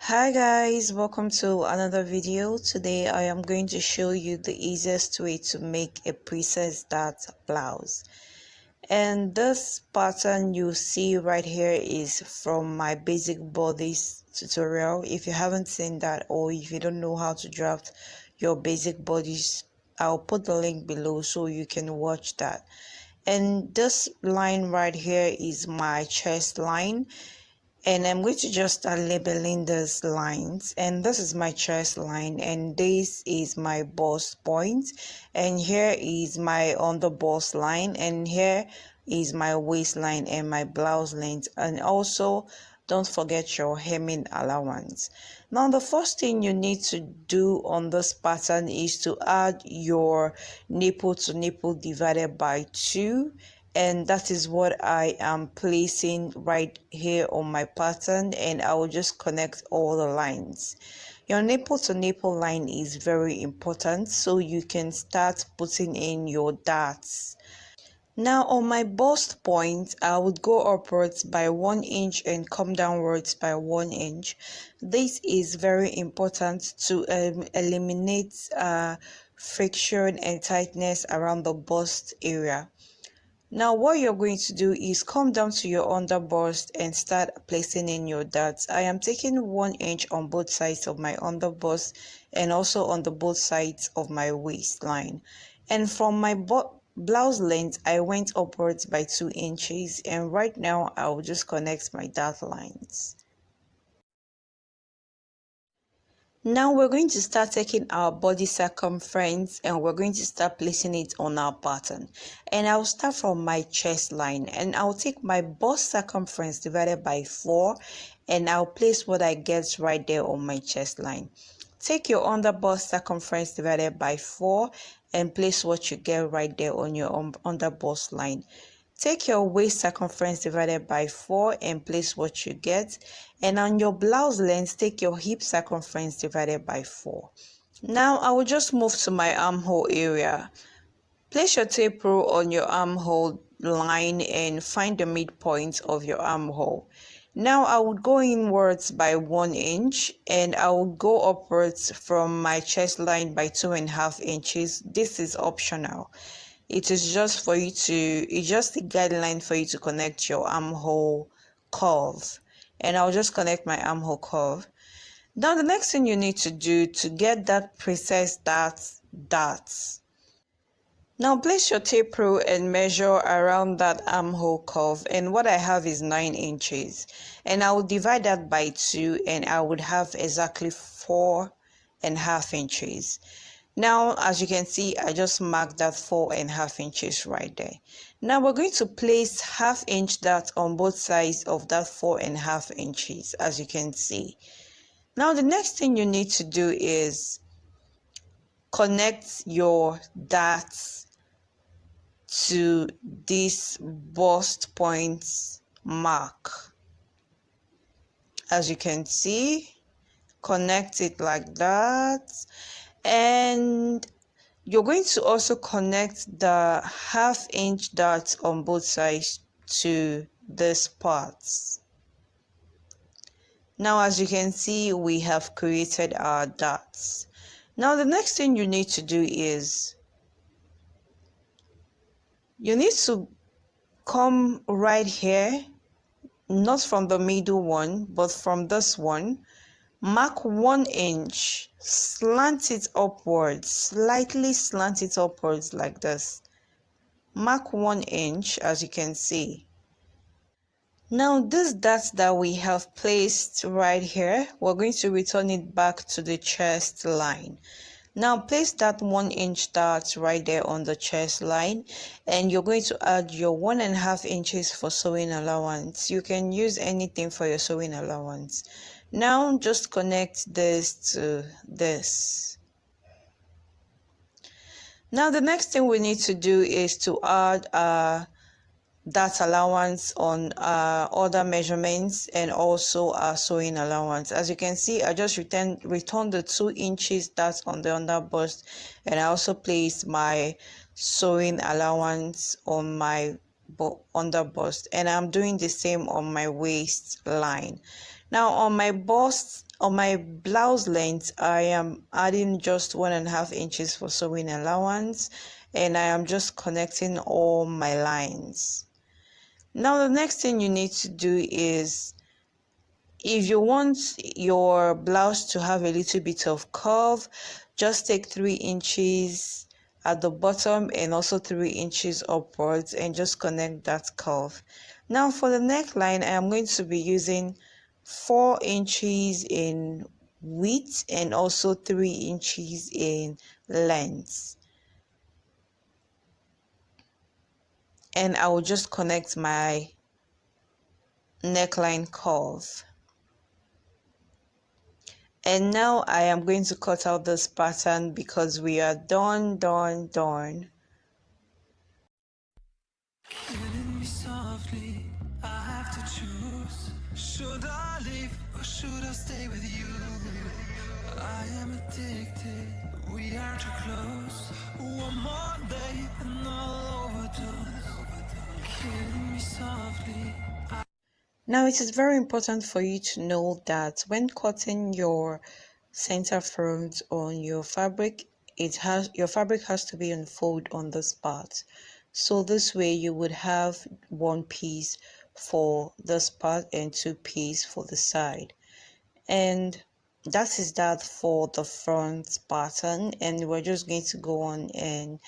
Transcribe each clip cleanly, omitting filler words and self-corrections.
Hi guys, welcome to another video. Today I am going to show you the easiest way to make a princess dart blouse. And this pattern you see right here is from my basic bodies tutorial. If you haven't seen that, or if you don't know how to draft your basic bodies, I'll put the link below so you can watch that. And this line right here is my chest line, and I'm going to just start labeling these lines. And this is my chest line, and this is my bust point, and here is my under bust line, and here is my waistline and my blouse length. And also don't forget your hemming allowance. Now the first thing you need to do on this pattern is to add your nipple to nipple divided by 2, and that is what I am placing right here on my pattern, and I will just connect all the lines. Your nipple to nipple line is very important so you can start putting in your darts. Now on my bust point, I would go upwards by 1 inch and come downwards by 1 inch. This is very important to eliminate friction and tightness around the bust area. Now what you're going to do is come down to your under bust and start placing in your darts. I am taking 1 inch on both sides of my under bust and also on the both sides of my waistline. And from my blouse length, I went upwards by 2 inches, and right now I will just connect my dart lines. Now we're going to start taking our body circumference and we're going to start placing it on our pattern. And I'll start from my chest line, and I'll take my bust circumference divided by 4, and I'll place what I get right there on my chest line. Take your under bust circumference divided by 4 and place what you get right there on your under bust line. Take your waist circumference divided by 4 and place what you get. And on your blouse length, take your hip circumference divided by 4. Now I will just move to my armhole area. Place your tape rule on your armhole line and find the midpoint of your armhole. Now I would go inwards by 1 inch, and I will go upwards from my chest line by 2.5 inches. This is optional. It is just for you to, it's just a guideline for you to connect your armhole curve. And I'll just connect my armhole curve. Now the next thing you need to do to get that precise darts. Now place your tape rule and measure around that armhole curve, and what I have is 9 inches. And I will divide that by 2, and I would have exactly 4.5 inches. Now, as you can see, I just marked that 4.5 inches right there. Now we're going to place 1/2 inch dart on both sides of that 4.5 inches, as you can see. Now the next thing you need to do is connect your darts to this bust points mark. As you can see, connect it like that. And you're going to also connect the 1/2 inch darts on both sides to these parts. Now as you can see, we have created our darts. Now the next thing you need to do is you need to come right here, not from the middle one, but from this one. Mark 1 inch, slant it upwards, slightly slant it upwards like this. Mark 1 inch, as you can see. Now this dart that we have placed right here, we're going to return it back to the chest line. Now place that 1 inch dart right there on the chest line, and you're going to add your 1.5 inches for sewing allowance. You can use anything for your sewing allowance. Now just connect this to this. Now the next thing we need to do is to add that allowance on other measurements and also our sewing allowance. As you can see, I just returned the 2 inches that's on the under bust, and I also placed my sewing allowance on my under bust, and I'm doing the same on my waistline. Now on my blouse length, I am adding just 1.5 inches for sewing allowance, and I am just connecting all my lines. Now the next thing you need to do is, if you want your blouse to have a little bit of curve, just take 3 inches at the bottom and also 3 inches upwards and just connect that curve. Now for the neckline, I am going to be using 4 inches in width and also 3 inches in length, and I will just connect my neckline curve. And now I am going to cut out this pattern because we are done. Killing me softly, I have to choose. Should I leave or should I stay with you? I am addicted, we are too close. One more day and I'll overdose. Killing me softly. Now it is very important for you to know that when cutting your center front on your fabric, your fabric has to be unfold on this part. So this way you would have one piece for this part and two pieces for the side. And that is that for the front pattern, and we're just going to go on and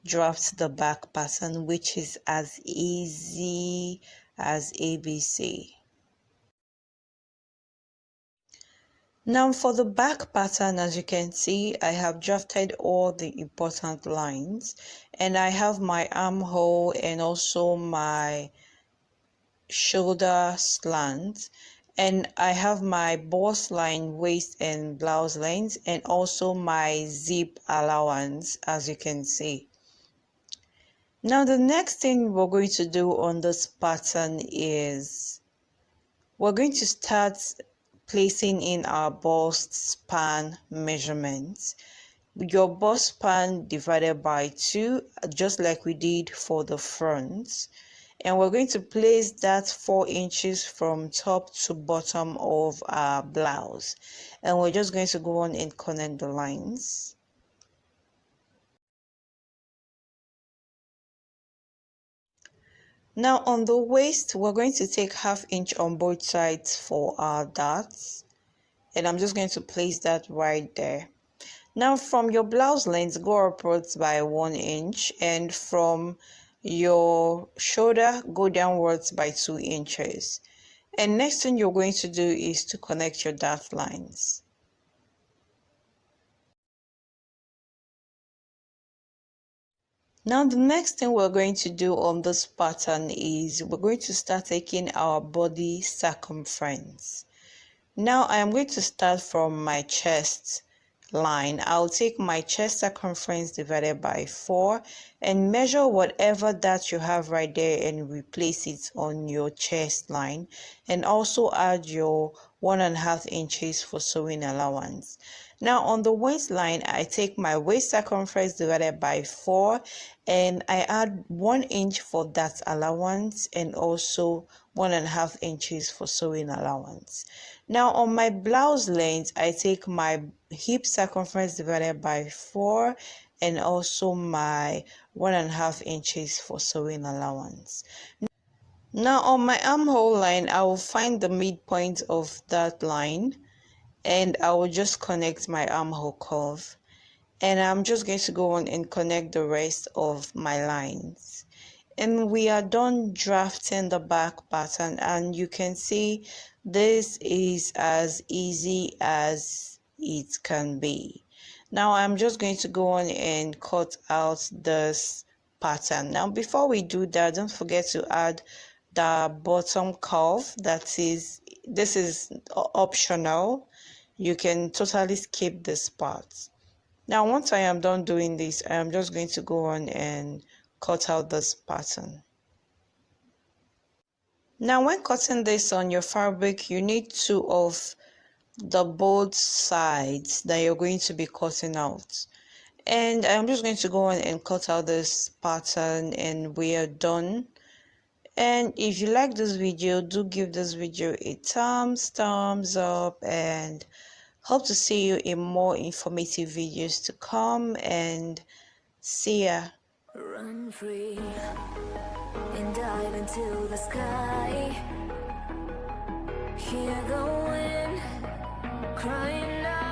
draft the back pattern, which is as easy as ABC. Now for the back pattern, as you can see, I have drafted all the important lines, and I have my armhole and also my shoulder slant, and I have my bust line, waist and blouse length, and also my zip allowance, as you can see. Now the next thing we're going to do on this pattern is we're going to start placing in our bust span measurements. Your bust span divided by 2, just like we did for the front, and we're going to place that 4 inches from top to bottom of our blouse, and we're just going to go on and connect the lines. Now on the waist, we're going to take 1/2 inch on both sides for our darts, and I'm just going to place that right there. Now from your blouse length, go upwards by 1 inch, and from your shoulder, go downwards by 2 inches. And next thing you're going to do is to connect your dart lines. Now the next thing we're going to do on this pattern is we're going to start taking our body circumference. Now I am going to start from my chest line. I'll take my chest circumference divided by 4 and measure whatever that you have right there and replace it on your chest line, and also add your 1.5 inches for sewing allowance. Now on the waistline, I take my waist circumference divided by 4 and I add 1 inch for that allowance and also 1.5 inches for sewing allowance. Now on my blouse length, I take my hip circumference divided by 4 and also my 1.5 inches for sewing allowance. Now on my armhole line, I will find the midpoint of that line and I will just connect my armhole curve, and I'm just going to go on and connect the rest of my lines. And we are done drafting the back pattern, and you can see this is as easy as it can be. Now I'm just going to go on and cut out this pattern. Now before we do that, don't forget to add the bottom curve. This is optional. You can totally skip this part. Now once I am done doing this, I am just going to go on and cut out this pattern. Now when cutting this on your fabric, you need 2 of the both sides that you're going to be cutting out, and I'm just going to go on and cut out this pattern, and we are done. And if you like this video, do give this video a thumbs up, and hope to see you in more informative videos to come, and see ya. Run free and dive into the sky. Hear the wind crying out.